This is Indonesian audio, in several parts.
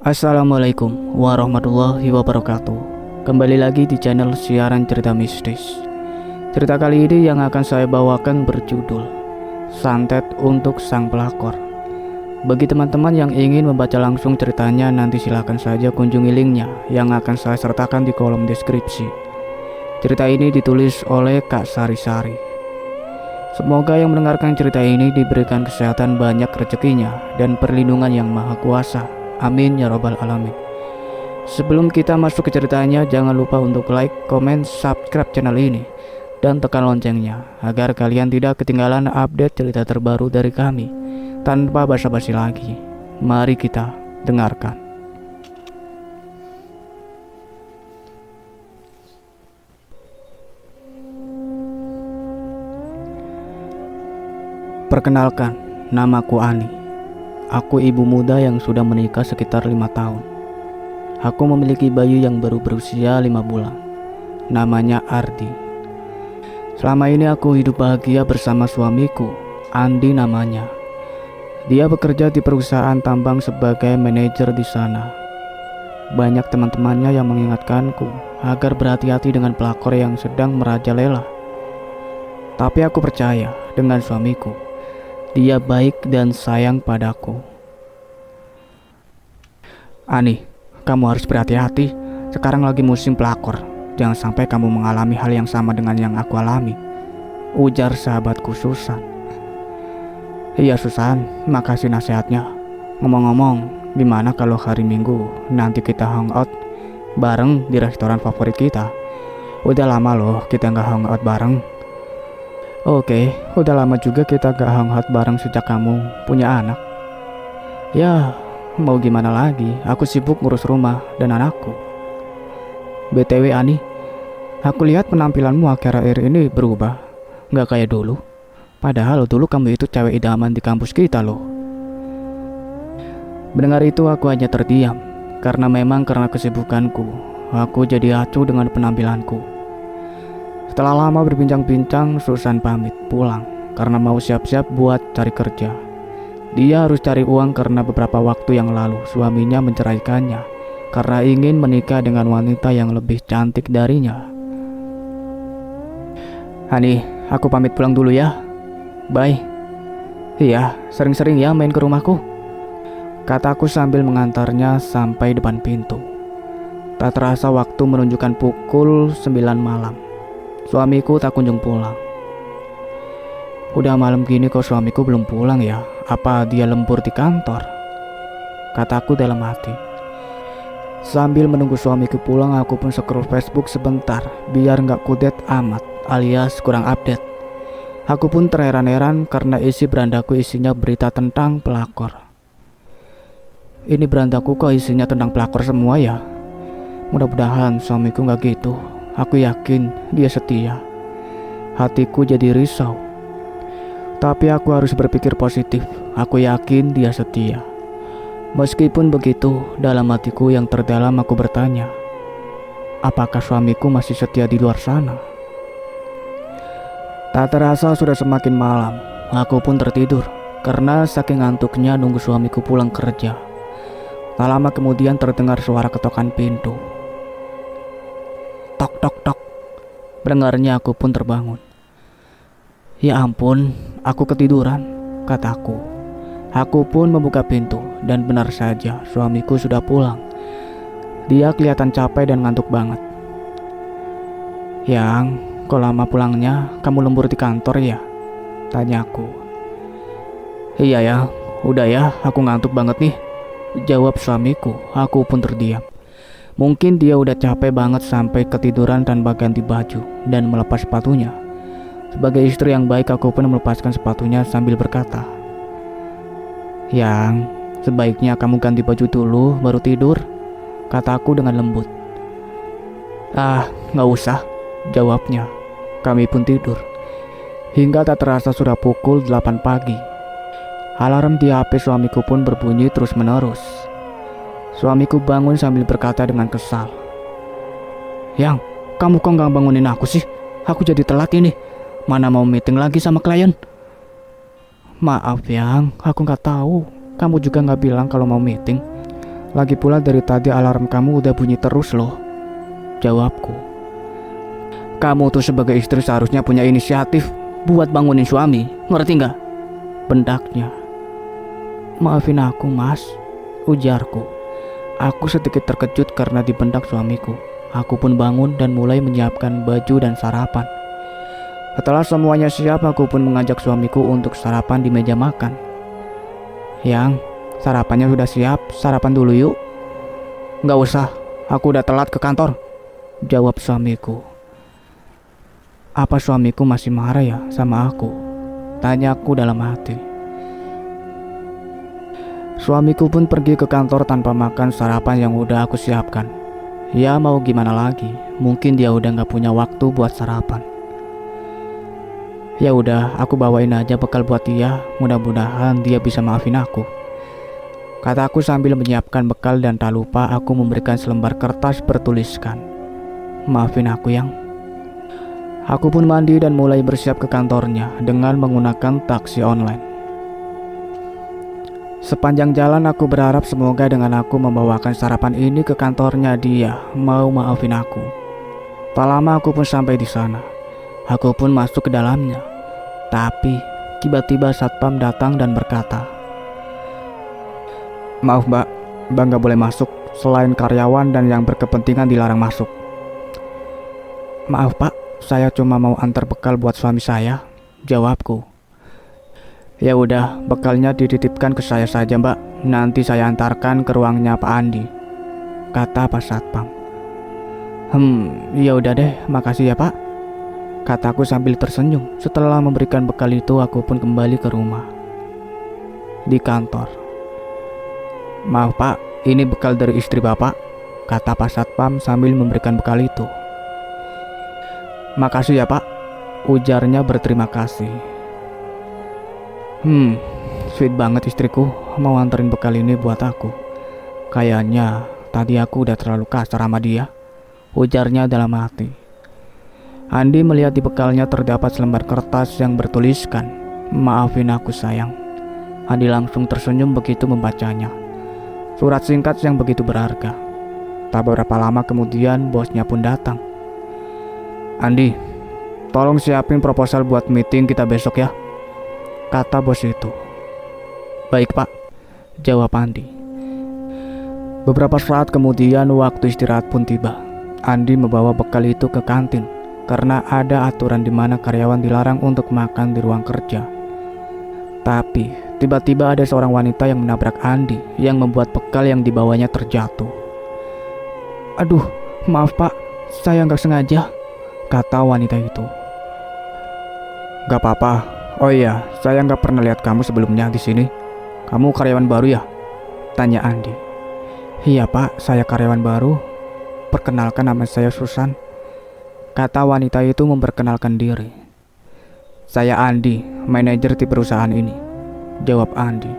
Assalamualaikum warahmatullahi wabarakatuh. Kembali lagi di channel siaran cerita mistis. Cerita kali ini yang akan saya bawakan berjudul Santet untuk Sang Pelakor. Bagi teman-teman yang ingin membaca langsung ceritanya, nanti silakan saja kunjungi linknya yang akan saya sertakan di kolom deskripsi. Cerita ini ditulis oleh Kak Sari-Sari. Semoga yang mendengarkan cerita ini diberikan kesehatan banyak rezekinya dan perlindungan yang maha kuasa. Amin ya robbal alamin. Sebelum kita masuk ke ceritanya, jangan lupa untuk like, komen, subscribe channel ini dan tekan loncengnya agar kalian tidak ketinggalan update cerita terbaru dari kami. Tanpa basa-basi lagi, mari kita dengarkan. Perkenalkan, namaku Ani. Aku ibu muda yang sudah menikah sekitar 5 tahun. Aku memiliki bayi yang baru berusia 5 bulan. Namanya Ardi. Selama ini aku hidup bahagia bersama suamiku, Andi namanya. Dia bekerja di perusahaan tambang sebagai manajer di sana. Banyak teman-temannya yang mengingatkanku agar berhati-hati dengan pelakor yang sedang merajalela. Tapi aku percaya dengan suamiku. Dia baik dan sayang padaku. Ani, kamu harus berhati-hati. Sekarang lagi musim pelakor. Jangan sampai kamu mengalami hal yang sama dengan yang aku alami, ujar sahabatku Susan. Iya Susan, makasih nasihatnya. Ngomong-ngomong, gimana kalau hari Minggu nanti kita hangout bareng di restoran favorit kita? Udah lama loh kita nggak hangout bareng. Oke, udah lama juga kita gak hangout bareng sejak kamu punya anak. Ya, mau gimana lagi, aku sibuk ngurus rumah dan anakku. BTW Ani, aku lihat penampilanmu akhir-akhir ini berubah. Gak kayak dulu. Padahal dulu kamu itu cewek idaman di kampus kita loh. Mendengar itu aku hanya terdiam. Karena kesibukanku, aku jadi acuh dengan penampilanku. Setelah lama berbincang-bincang, Susan pamit pulang karena mau siap-siap buat cari kerja. Dia harus cari uang karena beberapa waktu yang lalu suaminya menceraikannya karena ingin menikah dengan wanita yang lebih cantik darinya. Hani, aku pamit pulang dulu ya. Bye. Iya, sering-sering ya main ke rumahku, kataku sambil mengantarnya sampai depan pintu. Tak terasa waktu menunjukkan pukul 9 malam. Suamiku tak kunjung pulang. Udah malam gini kok suamiku belum pulang ya? Apa dia lembur di kantor? Kataku dalam hati. Sambil menunggu suamiku pulang, aku pun scroll Facebook sebentar biar gak kudet amat alias kurang update. Aku pun terheran-heran karena isi berandaku isinya berita tentang pelakor. Ini berandaku kok isinya tentang pelakor semua ya? Mudah-mudahan suamiku gak gitu. Aku yakin dia setia. Hatiku jadi risau. Tapi aku harus berpikir positif. Aku yakin dia setia. Meskipun begitu, dalam hatiku yang terdalam aku bertanya, apakah suamiku masih setia di luar sana? Tak terasa sudah semakin malam. Aku pun tertidur karena saking ngantuknya nunggu suamiku pulang kerja. Tak lama kemudian terdengar suara ketokan pintu. Tok tok tok. Mendengarnya aku pun terbangun. Ya ampun, aku ketiduran, kataku. Aku pun membuka pintu dan benar saja suamiku sudah pulang. Dia kelihatan capek dan ngantuk banget. Yang, kok lama pulangnya? Kamu lembur di kantor ya? Tanyaku. Iya ya, udah ya, aku ngantuk banget nih, jawab suamiku. Aku pun terdiam. Mungkin dia udah capek banget sampai ketiduran tanpa ganti baju dan melepas sepatunya. Sebagai istri yang baik, aku pun melepaskan sepatunya sambil berkata, Yang, sebaiknya kamu ganti baju dulu baru tidur, kataku dengan lembut. Ah, gak usah, jawabnya. Kami pun tidur. Hingga tak terasa sudah pukul 8 pagi. Alarm di HP suamiku pun berbunyi terus-menerus. Suamiku bangun sambil berkata dengan kesal, Yang, kamu kok gak bangunin aku sih? Aku jadi telat ini. Mana mau meeting lagi sama klien? Maaf Yang, aku gak tahu. Kamu juga gak bilang kalau mau meeting. Lagi pula dari tadi alarm kamu udah bunyi terus loh, jawabku. Kamu tuh sebagai istri seharusnya punya inisiatif buat bangunin suami, ngerti nggak? Bendaknya. Maafin aku mas, ujarku. Aku sedikit terkejut karena dibentak suamiku. Aku pun bangun dan mulai menyiapkan baju dan sarapan. Setelah semuanya siap, aku pun mengajak suamiku untuk sarapan di meja makan. Yang, sarapannya sudah siap, sarapan dulu yuk. Nggak usah, aku udah telat ke kantor, jawab suamiku. Apa suamiku masih marah ya sama aku? Tanyaku dalam hati. Suamiku pun pergi ke kantor tanpa makan sarapan yang udah aku siapkan. Ya mau gimana lagi, mungkin dia udah gak punya waktu buat sarapan. Ya udah, aku bawain aja bekal buat dia, mudah-mudahan dia bisa maafin aku, kataku sambil menyiapkan bekal. Dan tak lupa aku memberikan selembar kertas bertuliskan, maafin aku yang. Aku pun mandi dan mulai bersiap ke kantornya dengan menggunakan taksi online. Sepanjang jalan aku berharap semoga dengan aku membawakan sarapan ini ke kantornya dia mau maafin aku. Tak lama aku pun sampai di sana. Aku pun masuk ke dalamnya. Tapi tiba-tiba satpam datang dan berkata, "Maaf mbak, mbak gak boleh masuk. Selain karyawan dan yang berkepentingan dilarang masuk." "Maaf pak, saya cuma mau antar bekal buat suami saya," jawabku. "Ya udah, bekalnya dititipkan ke saya saja mbak, nanti saya antarkan ke ruangnya Pak Andi," kata Pak Satpam. Ya udah deh, makasih ya pak," kataku sambil tersenyum. Setelah memberikan bekal itu, aku pun kembali ke rumah. Di kantor. "Maaf pak, ini bekal dari istri bapak," kata Pak Satpam sambil memberikan bekal itu. "Makasih ya pak," ujarnya berterima kasih. Sweet banget istriku mau anterin bekal ini buat aku. Kayaknya tadi aku udah terlalu kasar sama dia, ujarnya dalam hati. Andi melihat di bekalnya terdapat selembar kertas yang bertuliskan, "Maafin aku sayang." Andi langsung tersenyum begitu membacanya. Surat singkat yang begitu berharga. Tak beberapa lama kemudian bosnya pun datang. "Andi, tolong siapin proposal buat meeting kita besok ya," kata bos itu. "Baik pak," jawab Andi. Beberapa saat kemudian waktu istirahat pun tiba. Andi membawa bekal itu ke kantin karena ada aturan di mana karyawan dilarang untuk makan di ruang kerja. Tapi tiba-tiba ada seorang wanita yang menabrak Andi yang membuat bekal yang dibawanya terjatuh. "Aduh, maaf pak, saya nggak sengaja," kata wanita itu. "Gak apa-apa. Oh iya, saya nggak pernah lihat kamu sebelumnya di sini. Kamu karyawan baru ya?" tanya Andi. "Iya pak, saya karyawan baru. Perkenalkan, nama saya Susan," kata wanita itu memperkenalkan diri. "Saya Andi, manajer di perusahaan ini," jawab Andi.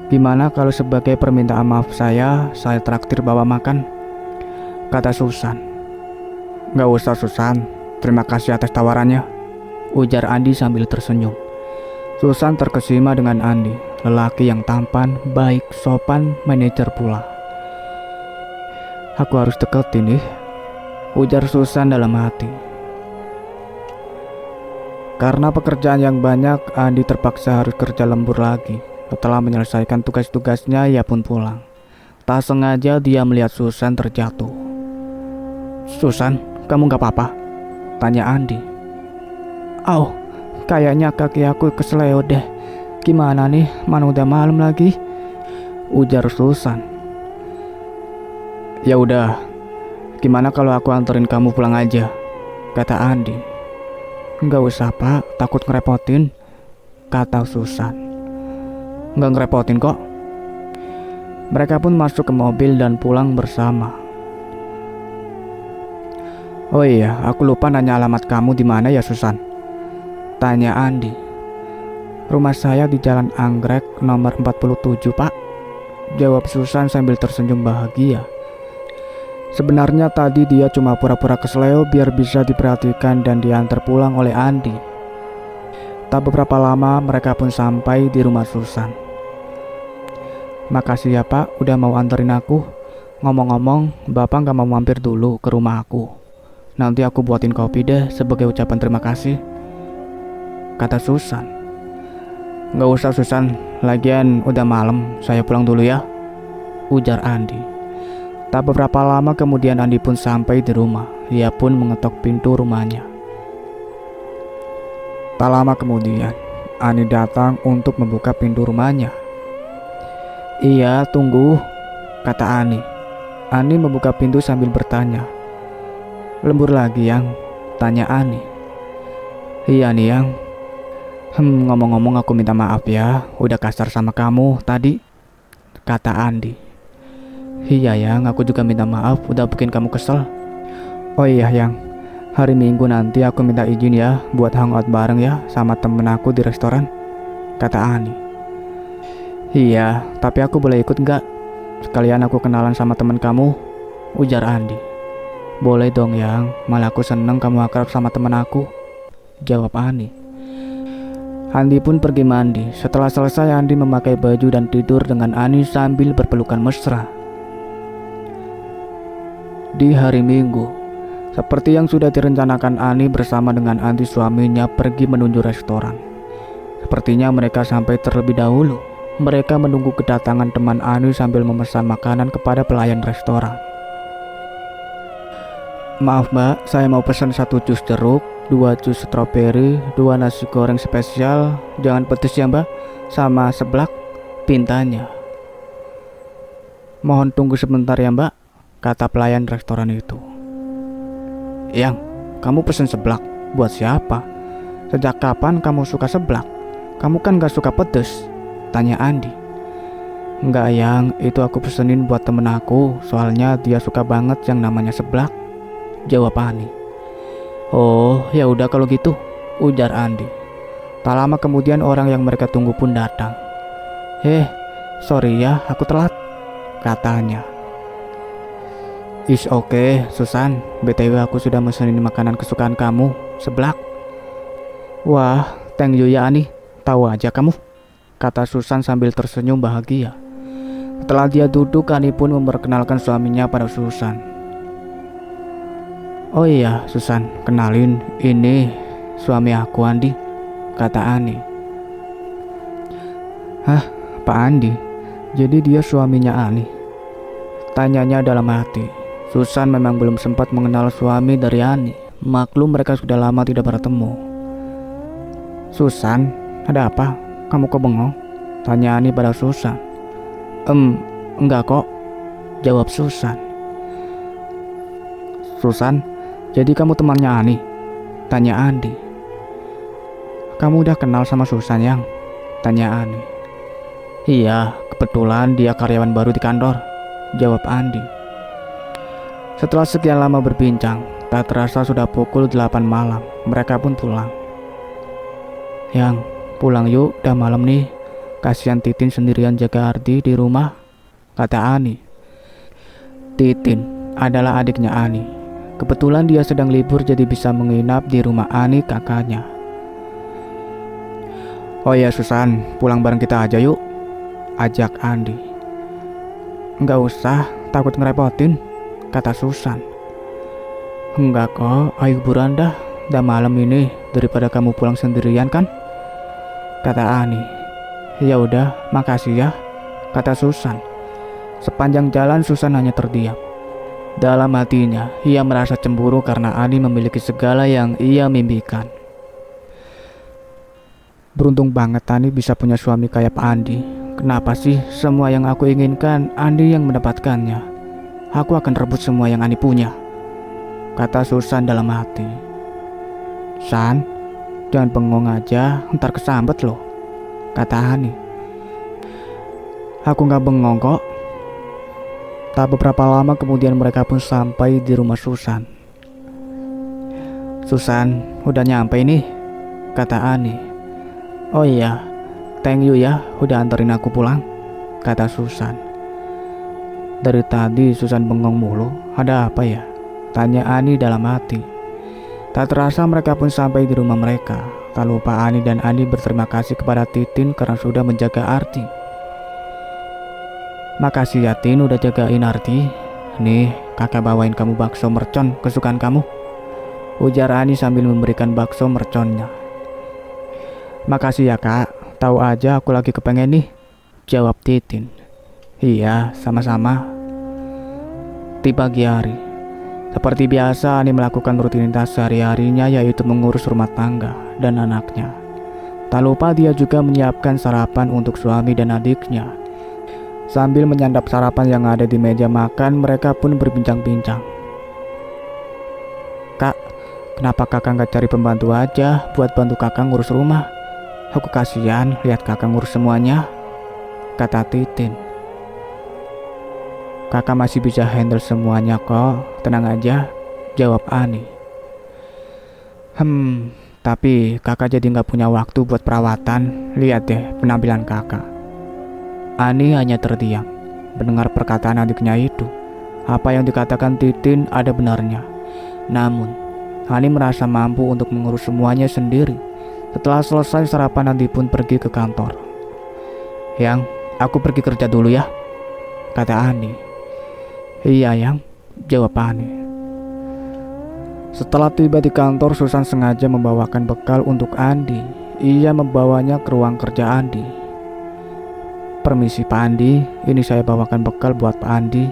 "Gimana kalau sebagai permintaan maaf saya traktir bawa makan?" kata Susan. "Gak usah Susan, terima kasih atas tawarannya," ujar Andi sambil tersenyum. Susan terkesima dengan Andi, lelaki yang tampan, baik, sopan, manajer pula. "Aku harus deketin nih," ujar Susan dalam hati. Karena pekerjaan yang banyak, Andi terpaksa harus kerja lembur lagi. Setelah menyelesaikan tugas-tugasnya, ia pun pulang. Tak sengaja dia melihat Susan terjatuh. "Susan, kamu gak apa-apa?" tanya Andi. "Au, kayaknya kaki aku kesleo deh. Gimana nih, mana udah malam lagi," ujar Susan. "Ya udah, gimana kalau aku anterin kamu pulang aja," kata Andi. "Nggak usah pak, takut ngerepotin," kata Susan. "Nggak ngerepotin kok." Mereka pun masuk ke mobil dan pulang bersama. "Oh iya, aku lupa nanya alamat kamu di mana ya Susan?" tanya Andi. "Rumah saya di Jalan Anggrek nomor 47 pak," jawab Susan sambil tersenyum bahagia. Sebenarnya tadi dia cuma pura-pura kesleo biar bisa diperhatikan dan diantar pulang oleh Andi. Tak beberapa lama mereka pun sampai di rumah Susan. Makasih ya Pak, udah mau anterin aku. Ngomong-ngomong, Bapak gak mau mampir dulu ke rumah aku? Nanti aku buatin kopi deh sebagai ucapan terima kasih, kata Susan. Gak usah Susan, lagian udah malam, saya pulang dulu ya, ujar Andi. Tak beberapa lama kemudian Andi pun sampai di rumah. Ia pun mengetok pintu rumahnya. Tak lama kemudian, Andi datang untuk membuka pintu rumahnya. Iya, tunggu, kata Ani. Ani membuka pintu sambil bertanya. Lembur lagi yang? Tanya Ani. Iya nih yang. Ngomong-ngomong aku minta maaf ya, udah kasar sama kamu tadi, kata Andi. Iya yang, aku juga minta maaf udah bikin kamu kesel. Oh iya yang, hari Minggu nanti aku minta izin ya buat hangout bareng ya sama temen aku di restoran, kata Ani. Iya, tapi aku boleh ikut gak? Sekalian aku kenalan sama temen kamu, ujar Andi. Boleh dong yang, malah aku seneng kamu akrab sama temen aku, jawab Ani. Andi pun pergi mandi. Setelah selesai, Andi memakai baju dan tidur dengan Ani sambil berpelukan mesra. Di hari Minggu, seperti yang sudah direncanakan, Ani bersama dengan Andi suaminya pergi menuju restoran. Sepertinya mereka sampai terlebih dahulu. Mereka menunggu kedatangan teman Ani sambil memesan makanan kepada pelayan restoran. Maaf mbak, saya mau pesan 1 jus jeruk, 2 jus stroberi, 2 nasi goreng spesial, jangan pedes ya mbak, sama seblak, pintanya. Mohon tunggu sebentar ya mbak, kata pelayan restoran itu. Yang, kamu pesen seblak, buat siapa? Sejak kapan kamu suka seblak? Kamu kan gak suka pedes, tanya Andi. Enggak yang, itu aku pesenin buat temen aku, soalnya dia suka banget yang namanya seblak, jawab Ani. Oh, ya udah kalau gitu, ujar Andi. Tak lama kemudian orang yang mereka tunggu pun datang. Sorry ya, aku telat, katanya. Is okay, Susan. BTW aku sudah mesenin makanan kesukaan kamu, seblak. Wah, thank you ya Ani. Tahu aja kamu, kata Susan sambil tersenyum bahagia. Setelah dia duduk, Ani pun memperkenalkan suaminya pada Susan. Oh iya, Susan, kenalin, ini suami aku Andi, kata Ani. Hah, Pak Andi? Jadi dia suaminya Ani? Tanyanya dalam hati. Susan memang belum sempat mengenal suami dari Ani. Maklum mereka sudah lama tidak bertemu. Susan, ada apa? Kamu kok bengong? Tanya Ani pada Susan. Enggak kok, jawab Susan. Susan, jadi kamu temannya Ani? Tanya Andi. Kamu udah kenal sama Susan yang? Tanya Ani. Iya, kebetulan dia karyawan baru di kantor, jawab Andi. Setelah sekian lama berbincang, tak terasa sudah pukul 8 malam. Mereka pun pulang. Yang, pulang yuk, udah malam nih. Kasihan Titin sendirian jaga Ardi di rumah, kata Ani. Titin adalah adiknya Ani. Kebetulan dia sedang libur jadi bisa menginap di rumah Ani kakaknya. Oh ya Susan, pulang bareng kita aja yuk, ajak Andi. Enggak usah, takut ngerepotin, kata Susan. Enggak kok, ayo buruan dah, udah malam ini, daripada kamu pulang sendirian kan, kata Ani. Ya udah, makasih ya, kata Susan. Sepanjang jalan Susan hanya terdiam. Dalam hatinya, ia merasa cemburu karena Ani memiliki segala yang ia mimpikan. Beruntung banget Ani bisa punya suami kayak Pak Andi. Kenapa sih semua yang aku inginkan Andi yang mendapatkannya? Aku akan rebut semua yang Ani punya, kata Susan dalam hati. San, jangan bengong aja, ntar kesambet loh, kata Ani. Aku gak bengong kok. Tak beberapa lama kemudian mereka pun sampai di rumah Susan. Susan, udah nyampe nih, kata Ani. Oh iya, thank you ya udah anterin aku pulang, kata Susan. Dari tadi Susan bengong mulu, ada apa ya? Tanya Ani dalam hati. Tak terasa mereka pun sampai di rumah mereka. Tak lupa Ani dan Ani berterima kasih kepada Titin karena sudah menjaga Arti. Makasih ya Tin udah jagain Ardi. Nih, kakak bawain kamu bakso mercon kesukaan kamu, ujar Ani sambil memberikan bakso merconnya. Makasih ya kak, tahu aja aku lagi kepengen nih, jawab Titin. Iya, sama-sama. Di pagi hari, seperti biasa Ani melakukan rutinitas sehari-harinya, yaitu mengurus rumah tangga dan anaknya. Tak lupa dia juga menyiapkan sarapan untuk suami dan adiknya. Sambil menyantap sarapan yang ada di meja makan, mereka pun berbincang-bincang. Kak, kenapa kakak gak cari pembantu aja buat bantu kakak ngurus rumah? Aku kasihan lihat kakak ngurus semuanya, kata Titin. Kakak masih bisa handle semuanya kok, tenang aja, jawab Ani. Tapi kakak jadi gak punya waktu buat perawatan, lihat deh penampilan kakak. Ani hanya terdiam mendengar perkataan adiknya itu. Apa yang dikatakan Titin ada benarnya. Namun, Ani merasa mampu untuk mengurus semuanya sendiri. Setelah selesai sarapan, Ani pun pergi ke kantor. Yang, aku pergi kerja dulu ya, kata Ani. Iya Yang, jawab Ani. Setelah tiba di kantor, Susan sengaja membawakan bekal untuk Andi. Ia membawanya ke ruang kerja Andi. Permisi Pak Andi, ini saya bawakan bekal buat Pak Andi.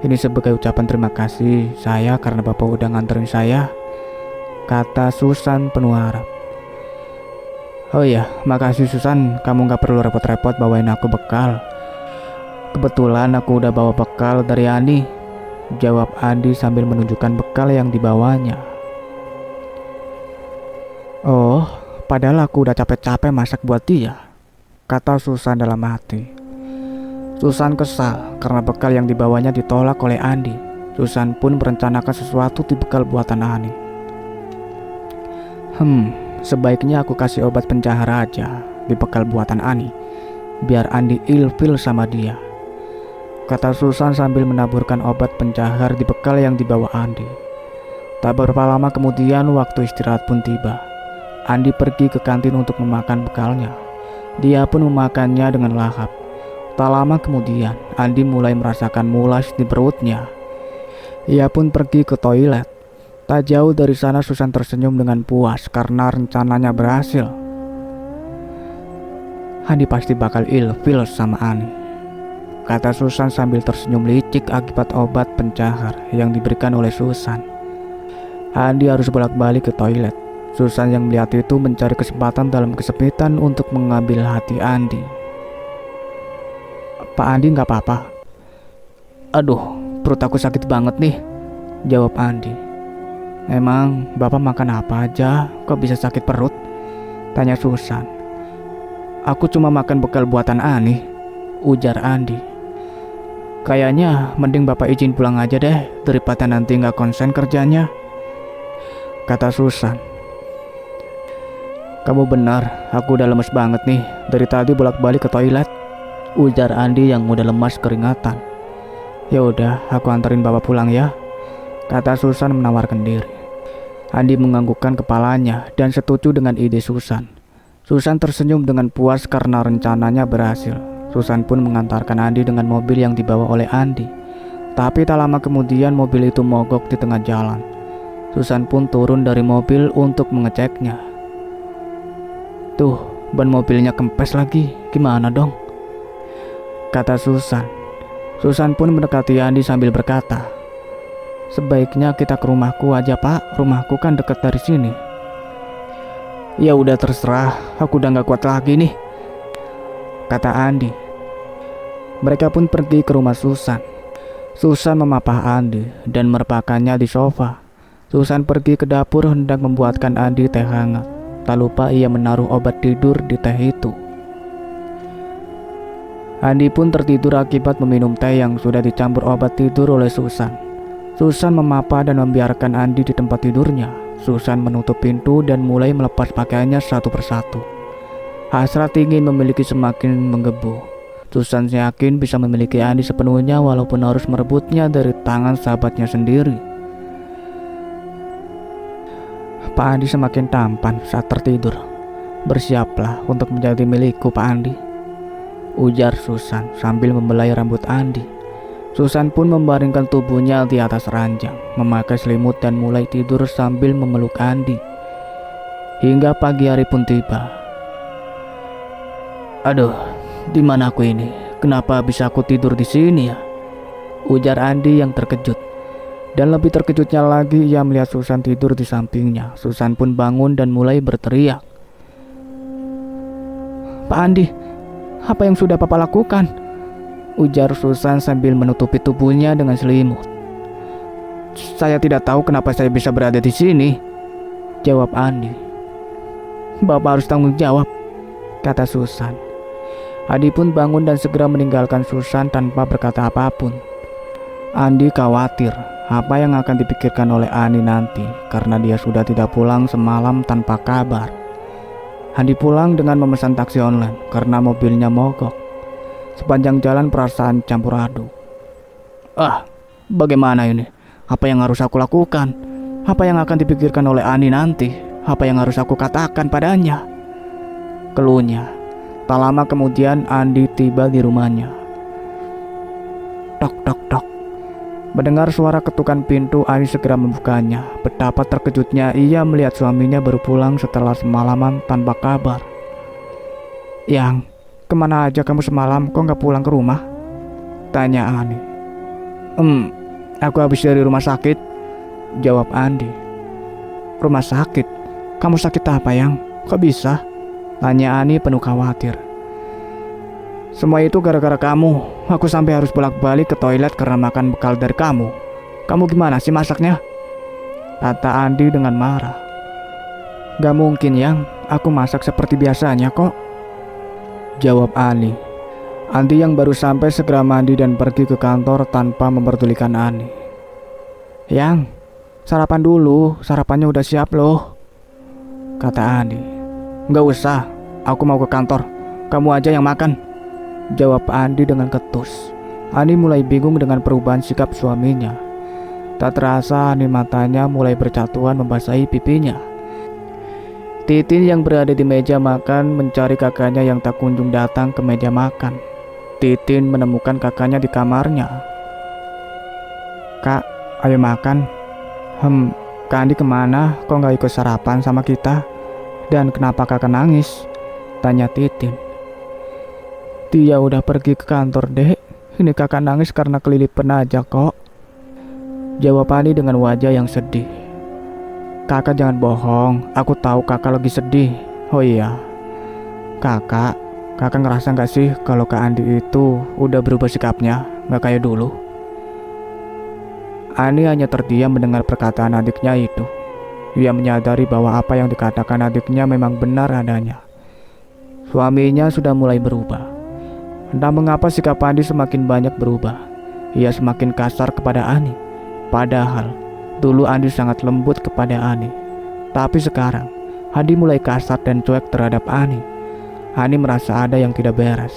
Ini sebagai ucapan terima kasih saya karena Bapak udah nganterin saya, kata Susan penuh harap. Oh iya, makasih Susan, kamu gak perlu repot-repot bawain aku bekal. Kebetulan aku udah bawa bekal dari Ani, jawab Andi sambil menunjukkan bekal yang dibawanya. Oh, padahal aku udah capek-capek masak buat dia, kata Susan dalam hati. Susan kesal karena bekal yang dibawanya ditolak oleh Andi. Susan pun merencanakan sesuatu di bekal buatan Ani. Sebaiknya aku kasih obat pencahar aja di bekal buatan Ani, biar Andi ilfil sama dia, kata Susan sambil menaburkan obat pencahar di bekal yang dibawa Andi. Tak berapa lama kemudian waktu istirahat pun tiba. Andi pergi ke kantin untuk memakan bekalnya. Dia pun memakannya dengan lahap. Tak lama kemudian, Andi mulai merasakan mulas di perutnya. Ia pun pergi ke toilet. Tak jauh dari sana Susan tersenyum dengan puas karena rencananya berhasil. Andi pasti bakal ilfil sama Ani, kata Susan sambil tersenyum licik akibat obat pencahar yang diberikan oleh Susan. Andi harus bolak-balik ke toilet. Susan yang melihat itu mencari kesempatan dalam kesempitan untuk mengambil hati Andi. Pak Andi gak apa-apa? Aduh, perut aku sakit banget nih, jawab Andi. Emang Bapak makan apa aja kok bisa sakit perut? Tanya Susan. Aku cuma makan bekal buatan Ani, ujar Andi. Kayaknya mending Bapak izin pulang aja deh daripada nanti gak konsen kerjanya, kata Susan. Kamu benar, aku udah lemes banget nih, dari tadi bolak-balik ke toilet, ujar Andi yang udah lemas keringatan. Ya udah, aku anterin Bapak pulang ya, kata Susan menawarkan diri. Andi menganggukkan kepalanya dan setuju dengan ide Susan. Susan tersenyum dengan puas karena rencananya berhasil. Susan pun mengantarkan Andi dengan mobil yang dibawa oleh Andi. Tapi tak lama kemudian mobil itu mogok di tengah jalan. Susan pun turun dari mobil untuk mengeceknya. Tuh, ban mobilnya kempes lagi, gimana dong? Kata Susan. Susan pun mendekati Andi sambil berkata, sebaiknya kita ke rumahku aja Pak, rumahku kan dekat dari sini. Ya udah terserah, aku udah gak kuat lagi nih, kata Andi. Mereka pun pergi ke rumah Susan. Susan memapah Andi dan merepakakannya di sofa. Susan pergi ke dapur hendak membuatkan Andi teh hangat. Tak lupa ia menaruh obat tidur di teh itu. Andi pun tertidur akibat meminum teh yang sudah dicampur obat tidur oleh Susan. Susan memapa dan membiarkan Andi di tempat tidurnya. Susan menutup pintu dan mulai melepas pakaiannya satu persatu. Hasrat ingin memiliki semakin menggebu. Susan yakin bisa memiliki Andi sepenuhnya walaupun harus merebutnya dari tangan sahabatnya sendiri. Pak Andi semakin tampan saat tertidur. Bersiaplah untuk menjadi milikku Pak Andi, ujar Susan sambil membelai rambut Andi. Susan pun membaringkan tubuhnya di atas ranjang, memakai selimut dan mulai tidur sambil memeluk Andi. Hingga pagi hari pun tiba. Aduh, di mana aku ini? Kenapa bisa aku tidur di sini ya? Ujar Andi yang terkejut. Dan lebih terkejutnya lagi ia melihat Susan tidur di sampingnya. Susan pun bangun dan mulai berteriak. Pak Andi, apa yang sudah Papa lakukan? Ujar Susan sambil menutupi tubuhnya dengan selimut. Saya tidak tahu kenapa saya bisa berada di sini, jawab Andi. Bapak harus tanggung jawab, kata Susan. Andi pun bangun dan segera meninggalkan Susan tanpa berkata apapun. Andi khawatir apa yang akan dipikirkan oleh Andi nanti karena dia sudah tidak pulang semalam tanpa kabar. Andi pulang dengan memesan taksi online karena mobilnya mogok. Sepanjang jalan perasaan campur aduk. Bagaimana ini? Apa yang harus aku lakukan? Apa yang akan dipikirkan oleh Ani nanti? Apa yang harus aku katakan padanya? Keluhnya. Tak lama kemudian Andi tiba di rumahnya. Tok tok tok. Mendengar suara ketukan pintu, Andi segera membukanya. Betapa terkejutnya ia melihat suaminya baru pulang setelah semalaman tanpa kabar. Yang, kemana aja kamu semalam, kok gak pulang ke rumah? Tanya Ani. Aku habis dari rumah sakit, jawab Andi. Rumah sakit? Kamu sakit apa Yang? Kok bisa? Tanya Ani penuh khawatir. Semua itu gara-gara kamu. Aku sampai harus bolak-balik ke toilet karena makan bekal dari kamu. Kamu gimana sih masaknya? Kata Andi dengan marah. Gak mungkin Yang, aku masak seperti biasanya kok, jawab Ani. Andi yang baru sampai segera mandi dan pergi ke kantor tanpa memperdulikan Ani. Yang, sarapan dulu, sarapannya udah siap loh, kata Ani. Gak usah, aku mau ke kantor, kamu aja yang makan, jawab Andi dengan ketus. Ani mulai bingung dengan perubahan sikap suaminya. Tak terasa Ani matanya mulai bercatuan membasahi pipinya. Titin yang berada di meja makan mencari kakaknya yang tak kunjung datang ke meja makan. Titin menemukan kakaknya di kamarnya. Kak, ayo makan. Kak Andi kemana? Kok gak ikut sarapan sama kita? Dan kenapa kakak nangis? Tanya Titin. Dia udah pergi ke kantor dek. Ini kakak nangis karena kelilipan aja kok, jawab Andi dengan wajah yang sedih. Kakak jangan bohong, aku tahu kakak lagi sedih. Oh iya, kakak ngerasa gak sih kalau Kak Andi itu udah berubah sikapnya, gak kayak dulu? Ani hanya terdiam mendengar perkataan adiknya itu. Ia menyadari bahwa apa yang dikatakan adiknya memang benar adanya. Suaminya sudah mulai berubah. Entah mengapa sikap Andi semakin banyak berubah. Ia semakin kasar kepada Ani. Padahal dulu Andi sangat lembut kepada Ani. Tapi sekarang Andi mulai kasar dan cuek terhadap Ani. Ani merasa ada yang tidak beres.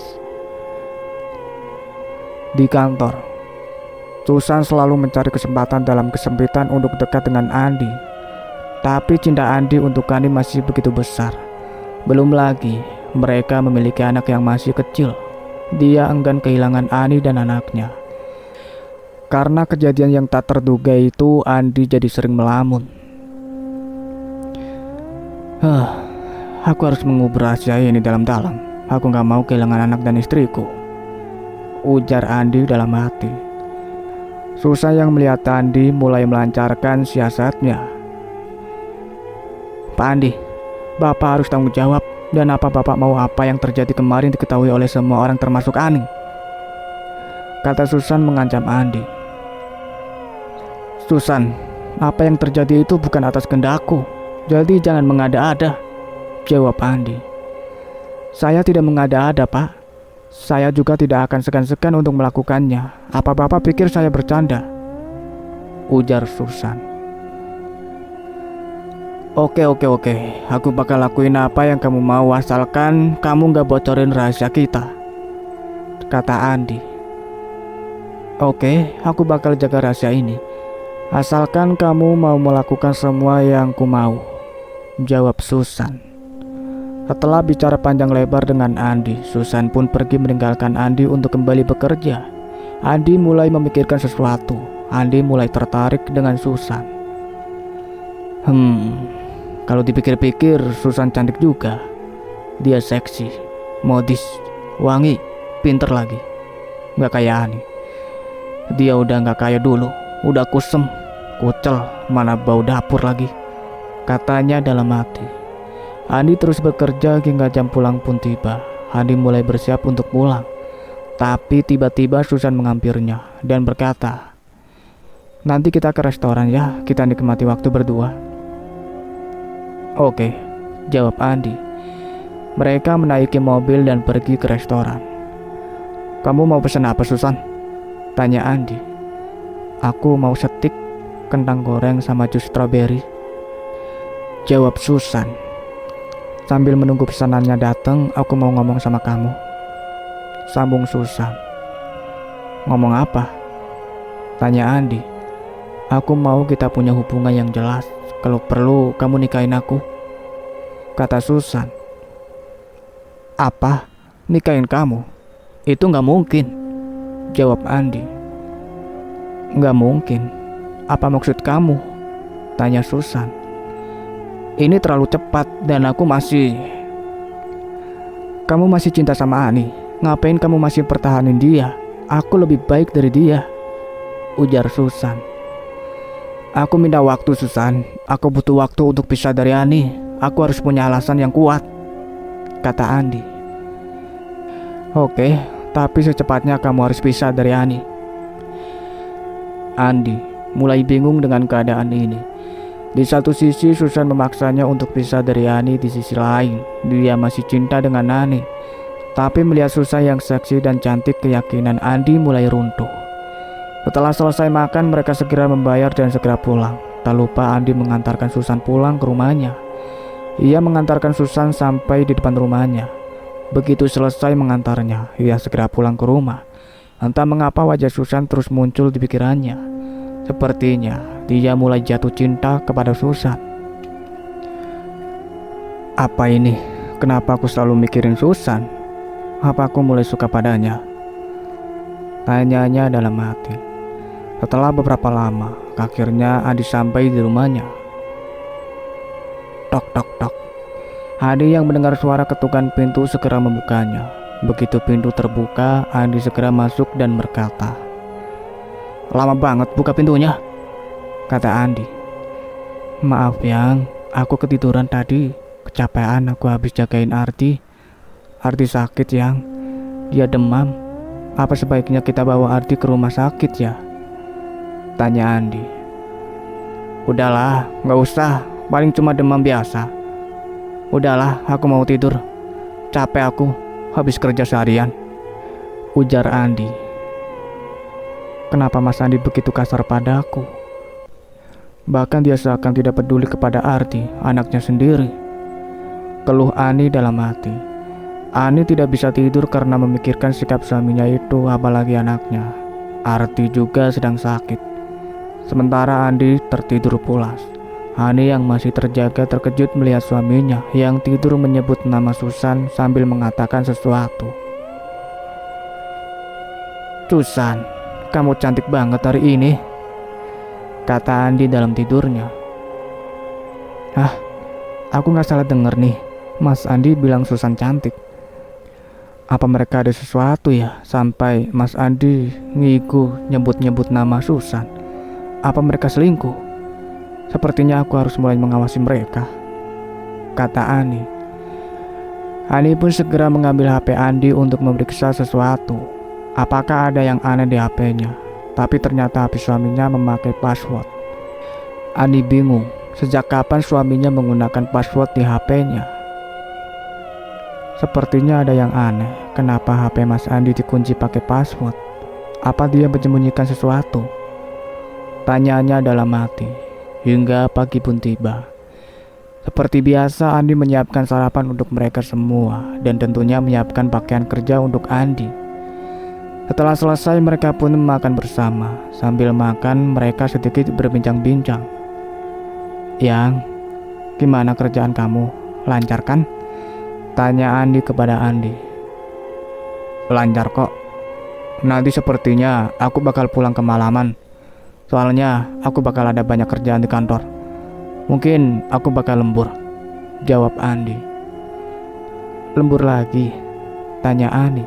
Di kantor, Susan selalu mencari kesempatan dalam kesempitan untuk dekat dengan Andi. Tapi cinta Andi untuk Andi masih begitu besar. Belum lagi mereka memiliki anak yang masih kecil. Dia enggan kehilangan Andi dan anaknya. Karena kejadian yang tak terduga itu, Andi jadi sering melamun. Aku harus mengubur rahasia ini dalam-dalam. Aku gak mau kehilangan anak dan istriku, ujar Andi dalam hati. Susan yang melihat Andi mulai melancarkan siasatnya. Pak Andi, Bapak harus tanggung jawab. Dan apa Bapak mau apa yang terjadi kemarin diketahui oleh semua orang termasuk Ani? Kata Susan mengancam Andi. Susan, apa yang terjadi itu bukan atas kehendakku. Jadi jangan mengada-ada, jawab Andi. Saya tidak mengada-ada Pak. Saya juga tidak akan segan-segan untuk melakukannya. Apa Bapak pikir saya bercanda? Ujar Susan. Oke, aku bakal lakuin apa yang kamu mau asalkan kamu gak bocorin rahasia kita, kata Andi. Oke, aku bakal jaga rahasia ini asalkan kamu mau melakukan semua yang ku mau, jawab Susan. Setelah bicara panjang lebar dengan Andi, Susan pun pergi meninggalkan Andi untuk kembali bekerja. Andi mulai memikirkan sesuatu. Andi mulai tertarik dengan Susan. Kalau dipikir-pikir Susan cantik juga. Dia seksi, modis, wangi, pinter lagi. Gak kayak Ani. Dia udah gak kayak dulu. Udah kusem, kucel, mana bau dapur lagi, katanya dalam hati. Andi terus bekerja hingga jam pulang pun tiba. Andi mulai bersiap untuk pulang. Tapi tiba-tiba Susan menghampirinya dan berkata, "Nanti kita ke restoran ya, kita nikmati waktu berdua." "Oke," jawab Andi. Mereka menaiki mobil dan pergi ke restoran. "Kamu mau pesan apa, Susan?" tanya Andi. "Aku mau steak, kentang goreng sama jus strawberry," jawab Susan. "Sambil menunggu pesanannya datang, aku mau ngomong sama kamu," sambung Susan. "Ngomong apa?" tanya Andi. "Aku mau kita punya hubungan yang jelas. Kalau perlu kamu nikahin aku," kata Susan. "Apa? Nikahin kamu? Itu gak mungkin," jawab Andi. "Gak mungkin? Apa maksud kamu?" tanya Susan. "Ini terlalu cepat dan aku masih..." "Kamu masih cinta sama Ani? Ngapain kamu masih pertahanin dia? Aku lebih baik dari dia," ujar Susan. "Aku minta waktu, Susan. Aku butuh waktu untuk pisah dari Ani. Aku harus punya alasan yang kuat," kata Andi. "Oke, tapi secepatnya kamu harus pisah dari Ani." Andi mulai bingung dengan keadaan ini. Di satu sisi Susan memaksanya untuk pisah dari Ani, di sisi lain dia masih cinta dengan Ani. Tapi melihat Susan yang seksi dan cantik, keyakinan Andi mulai runtuh. Setelah selesai makan, mereka segera membayar dan segera pulang. Tak lupa Andi mengantarkan Susan pulang ke rumahnya. Ia mengantarkan Susan sampai di depan rumahnya. Begitu selesai mengantarnya, ia segera pulang ke rumah. Entah mengapa wajah Susan terus muncul di pikirannya. Sepertinya dia mulai jatuh cinta kepada Susan. Apa ini? Kenapa aku selalu mikirin Susan? Apa aku mulai suka padanya? Tanyanya dalam hati. Setelah beberapa lama, akhirnya Adi sampai di rumahnya. Tok tok tok. Adi yang mendengar suara ketukan pintu segera membukanya. Begitu pintu terbuka, Adi segera masuk dan berkata, "Lama banget buka pintunya," kata Andi. "Maaf Yang, aku ketiduran tadi. Kecapean aku habis jagain Ardi. Ardi sakit Yang, dia demam. Apa sebaiknya kita bawa Ardi ke rumah sakit ya?" tanya Andi. "Udahlah, gak usah, paling cuma demam biasa. Udahlah, aku mau tidur. Capek aku, habis kerja seharian," ujar Andi. Kenapa Mas Andi begitu kasar padaku? Bahkan dia seakan tidak peduli kepada Ardi, anaknya sendiri. Keluh Ani dalam hati. Ani tidak bisa tidur karena memikirkan sikap suaminya itu, apalagi anaknya. Ardi juga sedang sakit. Sementara Andi tertidur pulas. Ani yang masih terjaga terkejut melihat suaminya yang tidur menyebut nama Susan sambil mengatakan sesuatu. "Susan, kamu cantik banget hari ini," kata Andi dalam tidurnya. Aku gak salah denger nih, Mas Andi bilang Susan cantik. Apa mereka ada sesuatu ya sampai Mas Andi ngigo nyebut-nyebut nama Susan? Apa mereka selingkuh? Sepertinya aku harus mulai mengawasi mereka, kata Ani. Ani pun segera mengambil HP Andi untuk memeriksa sesuatu. Apakah ada yang aneh di HP-nya? Tapi ternyata HP suaminya memakai password. Ani bingung, sejak kapan suaminya menggunakan password di HP-nya? Sepertinya ada yang aneh. Kenapa HP Mas Andi dikunci pakai password? Apa dia menyembunyikan sesuatu? Tanyanya dalam hati. Hingga pagi pun tiba. Seperti biasa, Andi menyiapkan sarapan untuk mereka semua dan tentunya menyiapkan pakaian kerja untuk Andi. Setelah selesai, mereka pun makan bersama. Sambil makan, mereka sedikit berbincang-bincang. "Yang, gimana kerjaan kamu? Lancar kan?" Tanya Andi kepada Andi. Lancar kok. Nanti sepertinya aku bakal pulang kemalaman. Soalnya aku bakal ada banyak kerjaan di kantor. Mungkin aku bakal lembur, jawab Andi. Lembur lagi? Tanya Andi.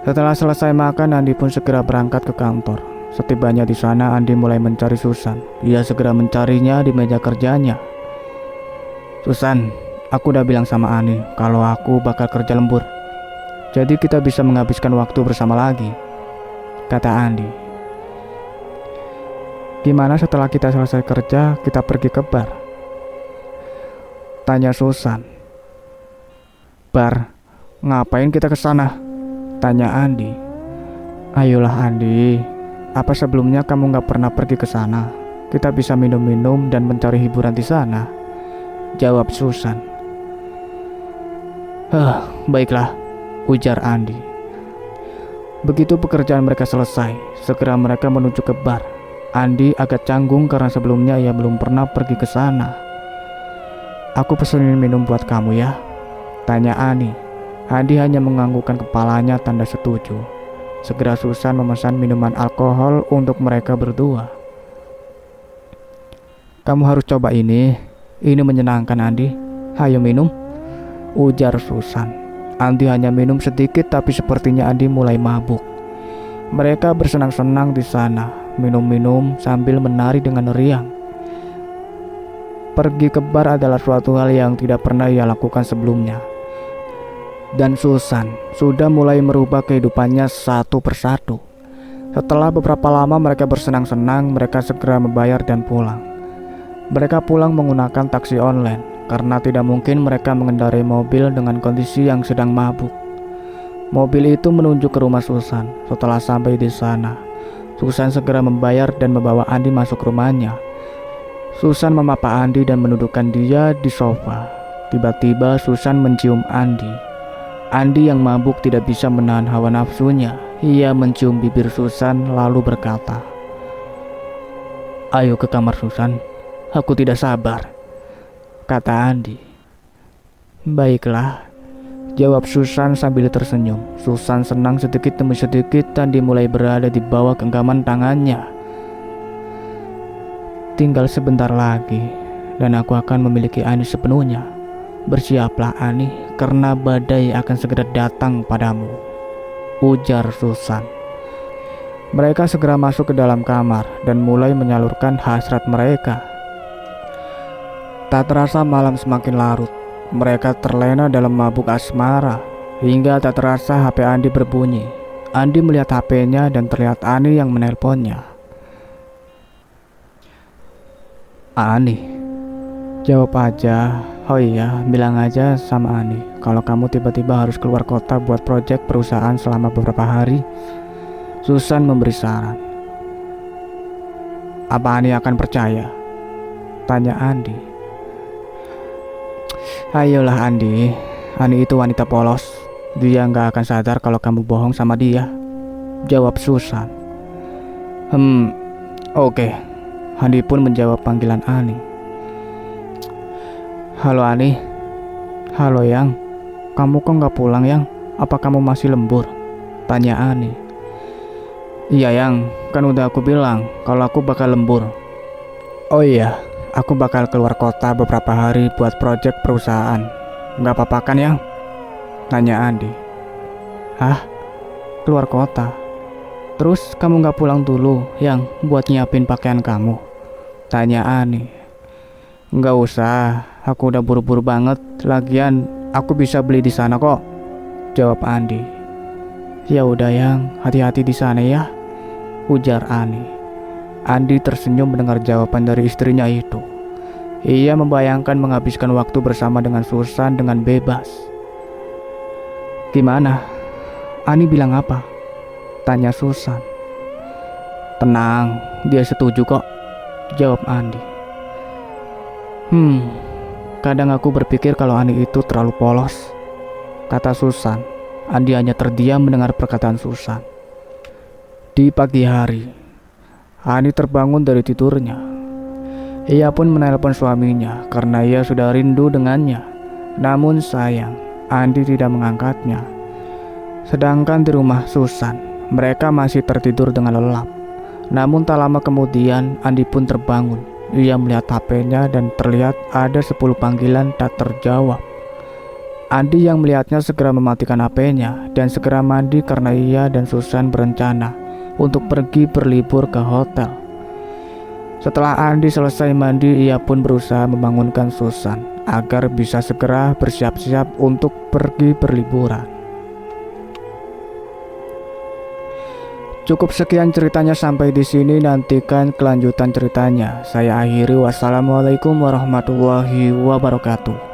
Setelah selesai makan, Andi pun segera berangkat ke kantor. Setibanya di sana, Andi mulai mencari Susan. Ia segera mencarinya di meja kerjanya. Susan, aku udah bilang sama Ani kalau aku bakal kerja lembur. Jadi kita bisa menghabiskan waktu bersama lagi, kata Andi. Gimana setelah kita selesai kerja, kita pergi ke bar? Tanya Susan. Bar? Ngapain kita ke sana? Tanya Andi. Ayolah Andi, apa sebelumnya kamu gak pernah pergi ke sana? Kita bisa minum-minum dan mencari hiburan di sana, jawab Susan. Baiklah, ujar Andi. Begitu pekerjaan mereka selesai, segera mereka menuju ke bar. Andi agak canggung karena sebelumnya ia belum pernah pergi ke sana. Aku pesenin minum buat kamu ya, tanya Ani. Andi hanya menganggukkan kepalanya tanda setuju. Segera Susan memesan minuman alkohol untuk mereka berdua. Kamu harus coba ini menyenangkan Andi. Ayo minum, ujar Susan. Andi hanya minum sedikit, tapi sepertinya Andi mulai mabuk. Mereka bersenang-senang di sana, minum-minum sambil menari dengan riang. Pergi ke bar adalah suatu hal yang tidak pernah ia lakukan sebelumnya. Dan Susan sudah mulai merubah kehidupannya satu persatu. Setelah beberapa lama mereka bersenang-senang, mereka segera membayar dan pulang. Mereka pulang menggunakan taksi online karena tidak mungkin mereka mengendarai mobil dengan kondisi yang sedang mabuk. Mobil itu menuju ke rumah Susan. Setelah sampai di sana, Susan segera membayar dan membawa Andi masuk rumahnya. Susan memapa Andi dan menundukkan dia di sofa. Tiba-tiba Susan mencium Andi. Andi yang mabuk tidak bisa menahan hawa nafsunya. Ia mencium bibir Susan lalu berkata, "Ayo ke kamar Susan, aku tidak sabar," kata Andi. Baiklah, jawab Susan sambil tersenyum. Susan senang sedikit demi sedikit dan dimulai berada di bawah genggaman tangannya. Tinggal sebentar lagi dan aku akan memiliki Ani sepenuhnya. Bersiaplah Ani, karena badai akan segera datang padamu, ujar Susan. Mereka segera masuk ke dalam kamar dan mulai menyalurkan hasrat mereka. Tak terasa malam semakin larut. Mereka terlena dalam mabuk asmara hingga tak terasa HP Andi berbunyi. Andi melihat HP-nya dan terlihat Ani yang menelponnya. Ani, jawab aja. Oh iya, bilang aja sama Ani kalau kamu tiba-tiba harus keluar kota buat proyek perusahaan selama beberapa hari. Susan memberi saran. Apa Ani akan percaya? Tanya Andi. Ayolah Andi, Ani itu wanita polos. Dia gak akan sadar kalau kamu bohong sama dia, jawab Susan. Oke. Andi pun menjawab panggilan Ani. Halo Ani. Halo Yang. Kamu kok gak pulang Yang? Apa kamu masih lembur? Tanya Ani. Iya Yang, kan udah aku bilang kalau aku bakal lembur. Oh iya, aku bakal keluar kota beberapa hari buat proyek perusahaan. Gak apa-apa kan Yang? Tanya Andi. Hah? Keluar kota? Terus kamu gak pulang dulu Yang buat nyiapin pakaian kamu? Tanya Ani. Gak usah, aku udah buru-buru banget. Lagian aku bisa beli di sana kok, jawab Andi. Ya udah Yang, hati-hati di sana ya, ujar Ani. Andi tersenyum mendengar jawaban dari istrinya itu. Ia membayangkan menghabiskan waktu bersama dengan Susan dengan bebas. Gimana? Ani bilang apa? Tanya Susan. Tenang, dia setuju kok, jawab Andi. Kadang aku berpikir kalau Ani itu terlalu polos, kata Susan. Andi hanya terdiam mendengar perkataan Susan. Di pagi hari, Ani terbangun dari tidurnya. Ia pun menelpon suaminya karena ia sudah rindu dengannya. Namun sayang, Andi tidak mengangkatnya. Sedangkan di rumah Susan, mereka masih tertidur dengan lelap. Namun tak lama kemudian, Andi pun terbangun. Ia melihat HP-nya dan terlihat ada 10 panggilan tak terjawab. Andi yang melihatnya segera mematikan HP-nya dan segera mandi karena ia dan Susan berencana untuk pergi berlibur ke hotel. Setelah Andi selesai mandi, ia pun berusaha membangunkan Susan agar bisa segera bersiap-siap untuk pergi berliburan. Cukup sekian ceritanya sampai di sini, nantikan kelanjutan ceritanya. Saya akhiri, wassalamualaikum warahmatullahi wabarakatuh.